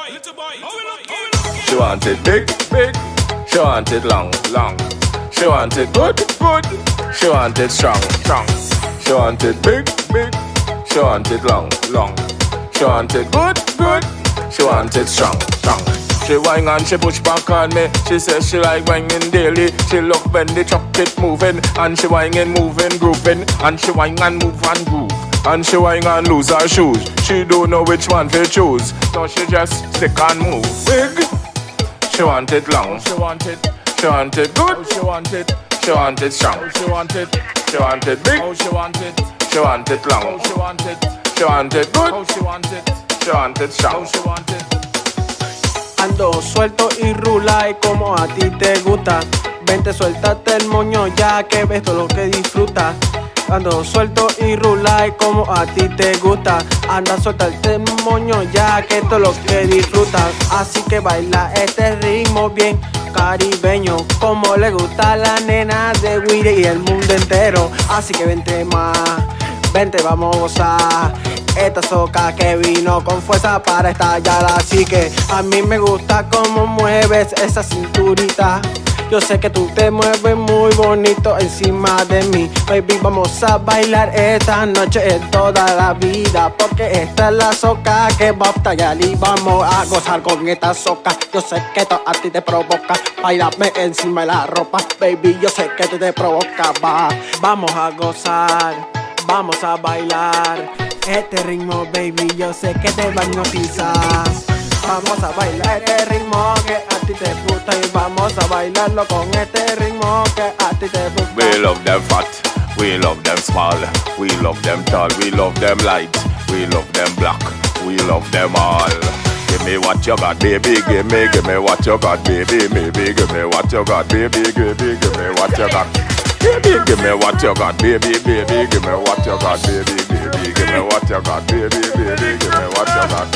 She want it big, big. She want it long, long. She want it good, good. She want it strong, strong. She want it big, big. She want it long, long. She want it good, good. She want it strong, strong. She whine and she push back on me. She says she like whining daily. She love when the truck it moving. And she whining, moving, grooving. And she whine and move and groove. And she whine and lose her shoes. She don't know which one to choose. So she just stick and move. Big. She want it long. She want it. She want it good. She want it. She want it strong. She want it. She want it big. She want it. She want it long. She want it. She want it good. She want it. She want it strong. She want it. Ando suelto y rula y como a ti te gusta. Vente, suéltate el moño ya que ves todo lo que disfrutas. Ando suelto y rula y como a ti te gusta. Anda, suéltate el moño ya que todo lo que disfrutas. Así que baila este ritmo bien caribeño, como le gusta a la nena de Guire y el mundo entero. Así que vente más, vente, vamos a esta soca que vino con fuerza para estallar. Así que a mí me gusta cómo mueves esa cinturita. Yo sé que tú te mueves muy bonito encima de mí. Baby, vamos a bailar esta noche en toda la vida, porque esta es la soca que va a estallar y vamos a gozar con esta soca. Yo sé que esto a ti te provoca, bailame encima de la ropa. Baby, yo sé que te provoca, va. Vamos a gozar, vamos a bailar este ritmo, baby, yo sé que te va a hipnotizar. Vamos a bailar este ritmo que a ti te gusta y vamos a bailarlo con este ritmo que a ti te gusta. We love them fat, we love them small, we love them tall, we love them light, we love them black, we love them all. Give me what you got, baby, give me what you got, baby, maybe give me what you got, baby, give me what you got. Baby, give me what you got, baby, baby, give me what you got, baby, baby, give me what you got, baby, baby, give me what you got.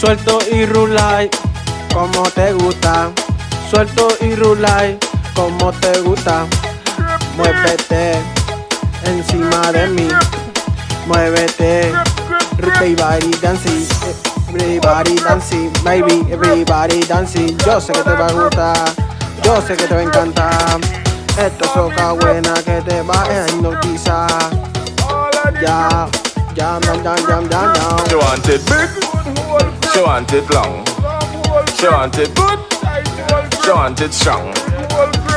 Suelto y rulay, como te gusta. Suelto y rulay, como te gusta. Muévete encima de mí. Muévete, everybody dancing, everybody dancing, baby, everybody dancing. Yo sé que te va a gustar, yo sé que te va a encantar. Esta soca buena que te va a hipnotizar. Ya, ya, ya, ya, ya, ya. She want it big, she want it long, she want it good, she want it strong,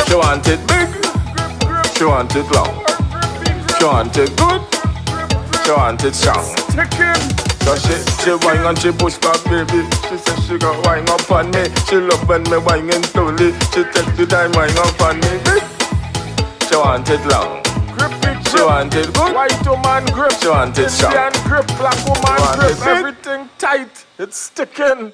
she want it big, she want it long, she want it good, she want it strong. So she whine and she push back, baby. She said she got whine up on me. She love when me whining slowly. She take the time whine up on me. She want it long, she want it good. White woman grip, She want it strong. Indian grip, black woman grip, everything tight, it's sticking.